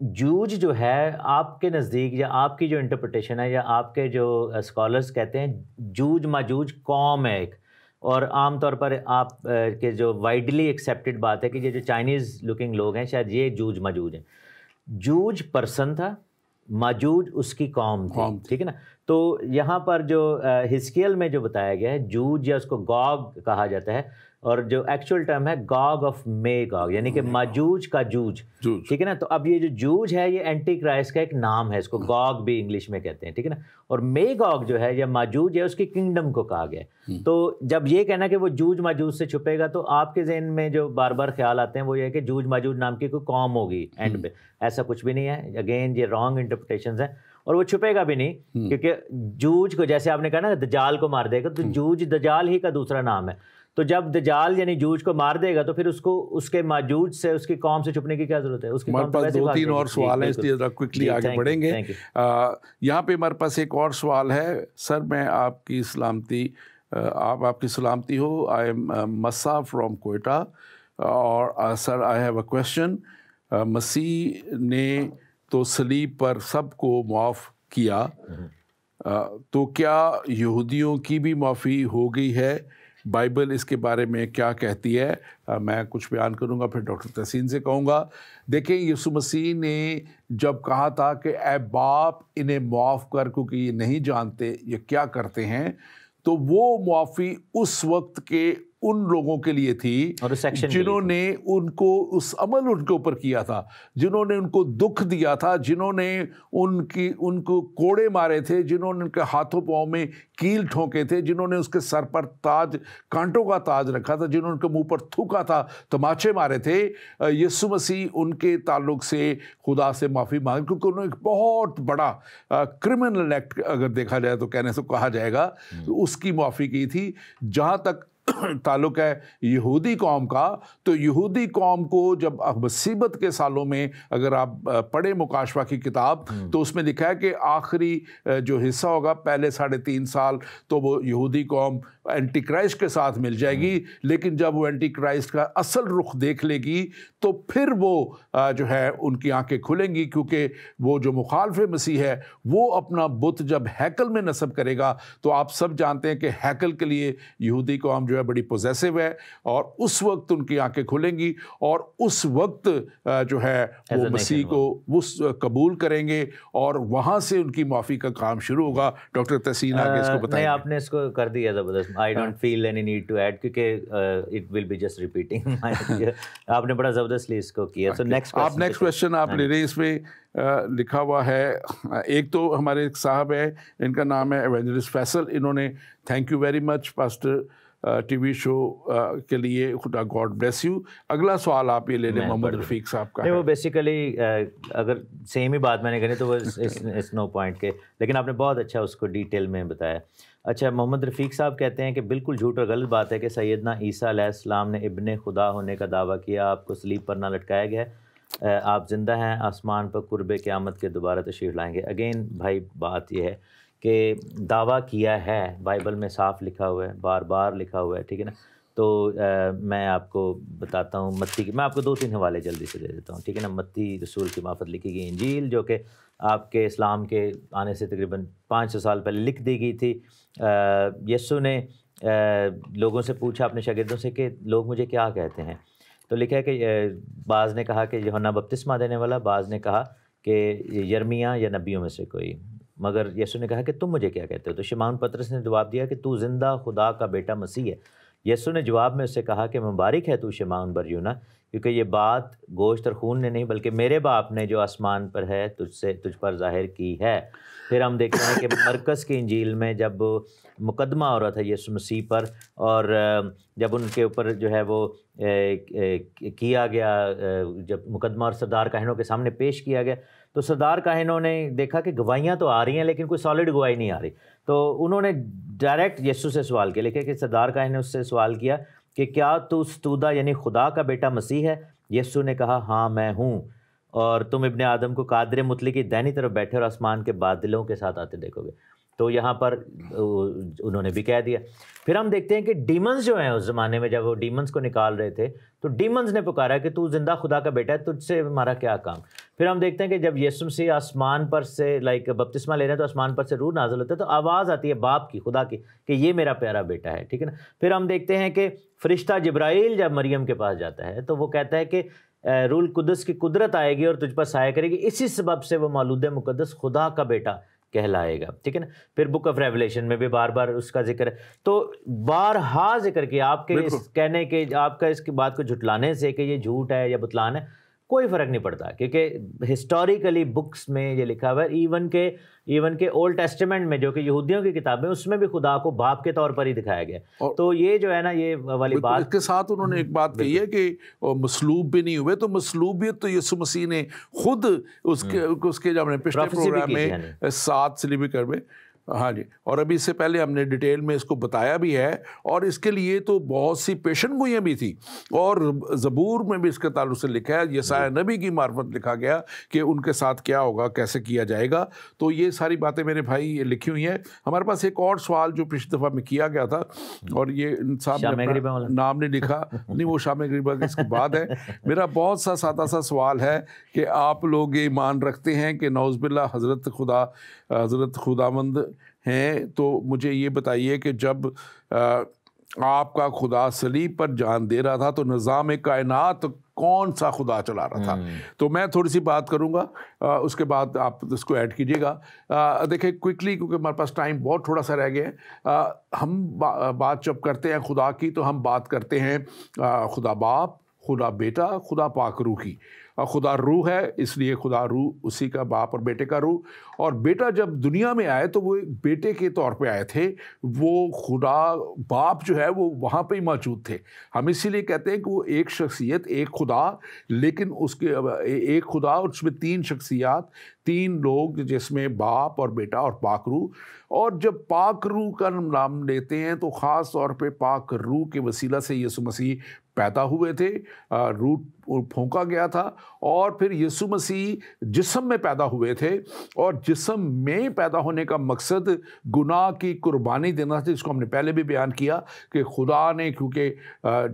جوج جو ہے آپ کے نزدیک یا آپ کی جو انٹرپریٹیشن ہے یا آپ کے جو اسکالرس کہتے ہیں جوج ماجوج قوم ہے ایک، اور عام طور پر آپ کے جو وائڈلی ایکسیپٹڈ بات ہے کہ یہ جو چائنیز لکنگ لوگ ہیں شاید یہ جوج ماجوج ہیں. جوج پرسن تھا، ماجوج اس کی قوم تھی، ٹھیک ہے نا. تو یہاں پر جو ہسکیل میں جو بتایا گیا ہے جوج یا اس کو گاگ کہا جاتا ہے، اور جو ایکچوئل ٹرم ہے گاگ آف میگاگ یعنی کہ ماجوج کا جوج، ٹھیک ہے نا. تو اب یہ جو جوج ہے یہ اینٹی کرائسٹ کا ایک نام ہے، اس کو گاگ بھی انگلش میں کہتے ہیں، ٹھیک ہے نا. اور میگاگ جو ہے یا ماجوج ہے اس کی کنگڈم کو کہا گیا ہے. تو جب یہ کہنا کہ وہ جوج ماجوج سے چھپے گا تو آپ کے ذہن میں جو بار بار خیال آتے ہیں وہ یہ ہے کہ جوج ماجوج نام کی کوئی قوم ہوگی اینڈ پہ. ایسا کچھ بھی نہیں ہے، اگین یہ رانگ انٹرپریٹیشنز ہیں، اور وہ چھپے گا بھی نہیں، کیونکہ جوج کو جیسے آپ نے کہا نا دجال کو مار دے گا، تو جوج دجال ہی کا دوسرا نام ہے. تو جب دجال یعنی جوج کو مار دے گا تو پھر اس کو اس کے ماجوج سے اس کی قوم سے چھپنے کی کیا ضرورت ہے؟ اس کی ہمارے پاس 2-3 اور سوال ہیں، اس لیے ذرا کوئکلی آگے بڑھیں گے. یہاں پہ ہمارے پاس ایک اور سوال ہے. سر میں آپ کی سلامتی، آپ کی سلامتی ہو. آئی ایم مسا فرام کوئٹہ، اور سر آئی ہیو اے کویسچن. مسیح نے تو صلیب پر سب کو معاف کیا، تو کیا یہودیوں کی بھی معافی ہو گئی ہے؟ بائبل اس کے بارے میں کیا کہتی ہے؟ میں کچھ بیان کروں گا، پھر ڈاکٹر تحسین سے کہوں گا. دیکھیں یسوع مسیح نے جب کہا تھا کہ اے باپ انہیں معاف کر کیونکہ یہ نہیں جانتے یہ کیا کرتے ہیں، تو وہ معافی اس وقت کے ان لوگوں کے لیے تھی جنہوں نے ان کو اس عمل ان کے اوپر کیا تھا، جنہوں نے ان کو دکھ دیا تھا، جنہوں نے ان کو کوڑے مارے تھے، جنہوں نے ان کے ہاتھوں پاؤں میں کیل ٹھونکے تھے، جنہوں نے اس کے سر پر تاج، کانٹوں کا تاج رکھا تھا، جنہوں نے ان کے منہ پر تھوکا تھا، تماچے مارے تھے. یسوع مسیح ان کے تعلق سے خدا سے معافی مانگ، کیونکہ انہوں نے ایک بہت بڑا کرمنل ایکٹ اگر دیکھا جائے تو کہنے سے کہا جائے گا، اس کی معافی کی تھی. جہاں تک تعلق ہے یہودی قوم کا، تو یہودی قوم کو جب مصیبت کے سالوں میں اگر آپ پڑھیں مکاشفہ کی کتاب تو اس میں لکھا ہے کہ آخری جو حصہ ہوگا پہلے 3.5 سال تو وہ یہودی قوم اینٹی کرائسٹ کے ساتھ مل جائے گی، لیکن جب وہ اینٹی کرائسٹ کا اصل رخ دیکھ لے گی تو پھر وہ جو ہے ان کی آنکھیں کھلیں گی، کیونکہ وہ جو مخالف مسیح ہے وہ اپنا بت جب ہیکل میں نصب کرے گا. تو آپ سب جانتے ہیں کہ ہیکل کے لیے یہودی قوم جو ہے بڑی پوزیسو ہے، اور اس وقت ان کی آنکھیں کھلیں گی اور اس وقت جو ہے وہ مسیح کو وہ قبول کریں گے، اور وہاں سے ان کی معافی کا کام شروع ہوگا. ڈاکٹر تحسین آگے اس کو بتائیں. نہیں، آپ نے اس کو کر دیا زبردست. I don't feel any need to add, کیونکہ it will be just repeating. آپ نے بڑا زبردستلی اس کو کیا. سو نیکسٹ کویسچن آپ لے رہے ہیں. اس میں لکھا ہوا ہے، ایک تو ہمارے ایک صاحب ہے، ان کا نام ہے ایونجلسٹ فیصل. انہوں نے thank you very much pastor T V show کے لیے، خدا گاڈ بلیس یو. اگلا سوال آپ یہ لے لیں محمد رفیق صاحب کا. وہ بیسیکلی اگر سیم ہی بات میں نے کرنی تو وہ اس نو پوائنٹ کے، لیکن آپ نے بہت اچھا اس کو ڈیٹیل میں بتایا. اچھا، محمد رفیق صاحب کہتے ہیں کہ بالکل جھوٹ اور غلط بات ہے کہ سیدنا عیسیٰ علیہ السلام نے ابن خدا ہونے کا دعویٰ کیا، آپ کو صلیب پر نہ لٹکایا گیا، آپ زندہ ہیں، آسمان پر قرب قیامت کے دوبارہ تشریف لائیں گے. اگین بھائی بات یہ ہے کہ دعویٰ کیا ہے، بائبل میں صاف لکھا ہوا ہے، بار بار لکھا ہوا ہے، ٹھیک ہے نا. تو میں آپ کو بتاتا ہوں متی کی، میں آپ کو 2-3 حوالے جلدی سے دے دیتا ہوں، ٹھیک ہے نا. متی رسول کی مافت لکھی گئی انجیل، جو کہ آپ کے اسلام کے آنے سے تقریباً 500 سال پہلے لکھ دی گئی تھی. یسوع نے لوگوں سے پوچھا اپنے شاگردوں سے کہ لوگ مجھے کیا کہتے ہیں، تو لکھا ہے کہ بعض نے کہا کہ یوحنا بپتسمہ دینے والا، بعض نے کہا کہ یرمیہ یا نبیوں میں سے کوئی، مگر یسوع نے کہا کہ تم مجھے کیا کہتے ہو؟ تو شمعون پطرس نے جواب دیا کہ تو زندہ خدا کا بیٹا مسیح ہے. یسوع نے جواب میں اس سے کہا کہ مبارک ہے تو شمعون بر-یونا، کیونکہ یہ بات گوشت اور خون نے نہیں بلکہ میرے باپ نے جو آسمان پر ہے تجھ پر ظاہر کی ہے. پھر ہم دیکھتے ہیں کہ مرکز کی انجیل میں جب مقدمہ ہو رہا تھا یسوع مسیح پر، اور جب ان کے اوپر جو ہے وہ کیا گیا، جب مقدمہ اور سردار کاہنوں کے سامنے پیش کیا گیا، تو سردار کاہنوں نے دیکھا کہ گواہیاں تو آ رہی ہیں لیکن کوئی سالڈ گواہی نہیں آ رہی. تو انہوں نے ڈائریکٹ یسوع سے سوال کیا. لکھے کہ سردار کاہن نے اس سے سوال کیا کہ کیا تو ستودہ یعنی خدا کا بیٹا مسیح ہے؟ یسوع نے کہا ہاں میں ہوں، اور تم ابن آدم کو قادر مطلق کی دائنی طرف بیٹھے اور آسمان کے بادلوں کے ساتھ آتے دیکھو گے. تو یہاں پر انہوں نے بھی کہہ دیا. پھر ہم دیکھتے ہیں کہ ڈیمنز جو ہیں اس زمانے میں، جب وہ ڈیمنز کو نکال رہے تھے تو ڈیمنز نے پکارا کہ تو زندہ خدا کا بیٹا ہے، تجھ سے ہمارا کیا کام. پھر ہم دیکھتے ہیں کہ جب یسوع مسیح آسمان پر سے بپتسمہ لے رہے ہیں تو آسمان پر سے روح نازل ہوتا ہے، تو آواز آتی ہے باپ کی، خدا کی، کہ یہ میرا پیارا بیٹا ہے، ٹھیک ہے نا۔ پھر ہم دیکھتے ہیں کہ فرشتہ جبرائیل جب مریم کے پاس جاتا ہے تو وہ کہتا ہے کہ روح القدس کی قدرت آئے گی اور تجھ پر سایہ کرے گی، اسی سبب سے وہ مولود مقدس خدا کا بیٹا کہلائے گا، ٹھیک ہے نا۔ پھر بک آف ریولیشن میں بھی بار بار اس کا ذکر ہے، تو بارہا ذکر کیا آپ کے اس کہنے کے، آپ کا اس کی بات کو جھٹلانے سے کہ یہ جھوٹ ہے یا بتلان ہے کوئی فرق نہیں پڑتا، کیونکہ ہسٹوریکلی بکس میں یہ لکھا ہوا ہے، ایون کہ اولڈ ٹیسٹیمنٹ میں جو کہ یہودیوں کی کتابیں، اس میں بھی خدا کو باپ کے طور پر ہی دکھایا گیا۔ تو یہ جو ہے نا، یہ والی بات اس کے ساتھ انہوں نے ایک بات کہی ہے کہ مصلوب بھی نہیں ہوئے، تو مصلوبیت تو یسوع مسیح نے خود اس کے جب ہم نے پچھلے پروگرام میں 7 سلیبی میں، ہاں جی، اور ابھی اس سے پہلے ہم نے ڈیٹیل میں اس کو بتایا بھی ہے، اور اس کے لیے تو بہت سی پیشن گوئیاں بھی تھی، اور زبور میں بھی اس کے تعلق سے لکھا ہے، یسایہ نبی کی معرفت لکھا گیا کہ ان کے ساتھ کیا ہوگا، کیسے کیا جائے گا۔ تو یہ ساری باتیں میرے بھائی لکھی ہوئی ہیں۔ ہمارے پاس ایک اور سوال جو پچھلی دفعہ میں کیا گیا تھا، اور یہ صاحب نے نام نہیں لکھا، نہیں وہ شام غریبہ اس کے بعد ہے۔ میرا بہت سا سادہ سا سوال ہے کہ آپ لوگ یہ ایمان رکھتے ہیں کہ نعوذ باللہ حضرت خداوند ہیں، تو مجھے یہ بتائیے کہ جب آپ کا خدا صلیب پر جان دے رہا تھا تو نظام کائنات کون سا خدا چلا رہا تھا؟ تو میں تھوڑی سی بات کروں گا، اس کے بعد آپ اس کو ایڈ کیجیے گا۔ دیکھیں کوئکلی، کیونکہ ہمارے پاس ٹائم بہت تھوڑا سا رہ گیا ہے۔ ہم بات جب کرتے ہیں خدا کی تو ہم بات کرتے ہیں خدا باپ، خدا بیٹا، خدا پاک روح کی۔ خدا روح ہے، اس لیے خدا روح اسی کا باپ اور بیٹے کا روح، اور بیٹا جب دنیا میں آئے تو وہ ایک بیٹے کے طور پہ آئے تھے، وہ خدا باپ جو ہے وہ وہاں پہ ہی موجود تھے۔ ہم اسی لیے کہتے ہیں کہ وہ ایک شخصیت، ایک خدا، لیکن اس کے ایک خدا اور اس میں 3 شخصیات، 3 لوگ، جس میں باپ اور بیٹا اور پاک روح۔ اور جب پاک روح کا نام لیتے ہیں تو خاص طور پہ پاک روح کے وسیلہ سے یسوع مسیح پیدا ہوئے تھے، روح پھونکا گیا تھا، اور پھر یسوع مسیح جسم میں پیدا ہوئے تھے، اور جسم میں پیدا ہونے کا مقصد گناہ کی قربانی دینا تھا، جس کو ہم نے پہلے بھی بیان کیا کہ خدا نے کیونکہ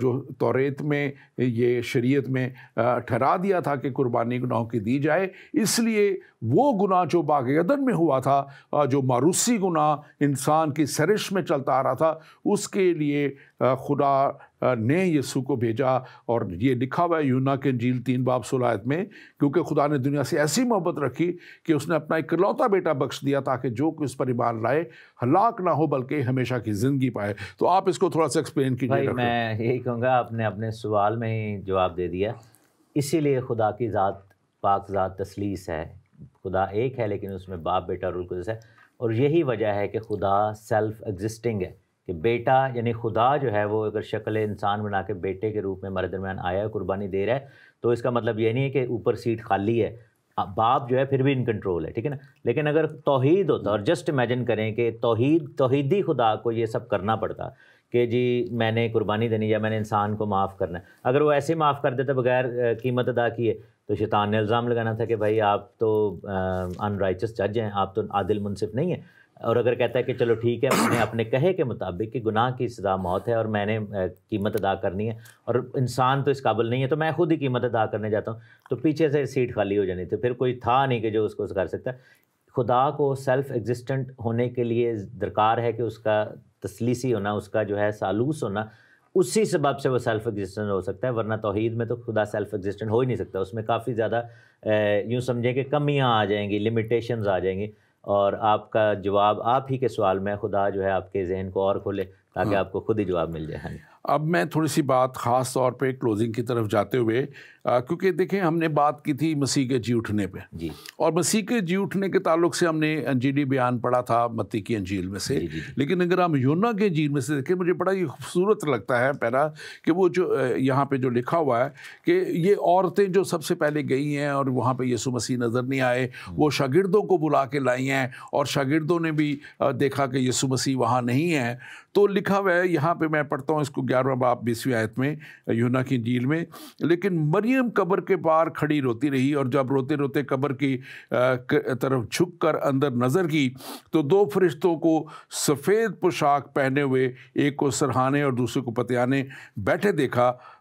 جو توریت میں، یہ شریعت میں ٹھہرا دیا تھا کہ قربانی گناہوں کی دی جائے، اس لیے وہ گناہ جو باغ عدن میں ہوا تھا، جو ماروسی گناہ انسان کی سرش میں چلتا آ رہا تھا، اس کے لیے خدا نے یسوع کو بھیجا۔ اور یہ لکھا ہوا ہے یوحنا کی انجیل 3 باب 16 آیت میں، کیونکہ خدا نے دنیا سے ایسی محبت رکھی کہ اس نے اپنا اکلوتا بیٹا بخش دیا تاکہ جو کوئی اس پر ایمان لائے ہلاک نہ ہو بلکہ ہمیشہ کی زندگی پائے۔ تو آپ اس کو تھوڑا سا ایکسپلین کیجیے۔ بھائی میں یہی کہوں گا، آپ نے اپنے سوال میں ہی جواب دے دیا۔ اسی لیے خدا کی ذات پاک ذات تثلیث ہے، خدا ایک ہے لیکن اس میں باپ، بیٹا، روح القدس ہے، اور یہی وجہ ہے کہ خدا سیلف ایگزسٹنگ ہے، کہ بیٹا یعنی خدا جو ہے وہ اگر شکل انسان بنا کے بیٹے کے روپ میں ہمارے درمیان آیا ہے، قربانی دے رہا ہے، تو اس کا مطلب یہ نہیں ہے کہ اوپر سیٹ خالی ہے، باپ جو ہے پھر بھی ان کنٹرول ہے، ٹھیک ہے نا۔ لیکن اگر توحید ہوتا، اور جسٹ امیجن کریں کہ توحیدی خدا کو یہ سب کرنا پڑتا کہ جی میں نے قربانی دینی یا میں نے انسان کو معاف کرنا ہے، اگر وہ ایسے معاف کر دیتا بغیر قیمت ادا کیے تو شیطان نے الزام لگانا تھا کہ بھائی آپ تو ان رائچس جج ہیں، آپ تو عادل منصف نہیں ہیں۔ اور اگر کہتا ہے کہ چلو ٹھیک ہے، میں نے اپنے کہے کے مطابق کہ گناہ کی سزا موت ہے اور میں نے قیمت ادا کرنی ہے، اور انسان تو اس قابل نہیں ہے تو میں خود ہی قیمت ادا کرنے جاتا ہوں، تو پیچھے سے سیٹ خالی ہو جانی تھی، پھر کوئی تھا نہیں کہ جو اس کو کر سکتا ہے۔ خدا کو سیلف ایگزسٹنٹ ہونے کے لیے درکار ہے کہ اس کا تثلیثی ہونا، اس کا جو ہے ثالوث ہونا، اسی سبب سے وہ سیلف ایگزسٹنٹ ہو سکتا ہے، ورنہ توحید میں تو خدا سیلف ایگزسٹنٹ ہو ہی نہیں سکتا۔ اس میں کافی زیادہ یوں سمجھیں کہ کمیاں آ جائیں گی، لمیٹیشنز آ جائیں گی، اور آپ کا جواب آپ ہی کے سوال میں خدا جو ہے آپ کے ذہن کو اور کھولے تاکہ آپ کو خود ہی جواب مل جائے۔ اب میں تھوڑی سی بات خاص طور پہ کلوزنگ کی طرف جاتے ہوئے، کیونکہ دیکھیں ہم نے بات کی تھی مسیح کے جی اٹھنے پہ، جی، اور مسیح کے جی اٹھنے کے تعلق سے ہم نے انجیلی بیان پڑھا تھا متی کی انجیل میں سے، لیکن اگر ہم یونا کے انجیل میں سے دیکھیں، مجھے بڑا یہ خوبصورت لگتا ہے پہلا کہ وہ جو یہاں پہ جو لکھا ہوا ہے کہ یہ عورتیں جو سب سے پہلے گئی ہیں اور وہاں پہ یسوع مسیح نظر نہیں آئے، وہ شاگردوں کو بلا کے لائی ہیں، اور شاگردوں نے بھی دیکھا کہ یسوع مسیح وہاں نہیں ہے۔ تو لکھا ہوا ہے یہاں پہ، میں پڑھتا ہوں اس کو 11واں باب 20ویں آیت میں یونا کی انجیل میں، لیکن مریم قبر کے پار کھڑی روتی رہی، اور جب روتے روتے قبر کی طرف جھک کر اندر نظر کی تو 2 فرشتوں کو سفید پوشاک پہنے ہوئے، ایک کو سرہانے اور دوسرے کو پتیانے بیٹھے دیکھا،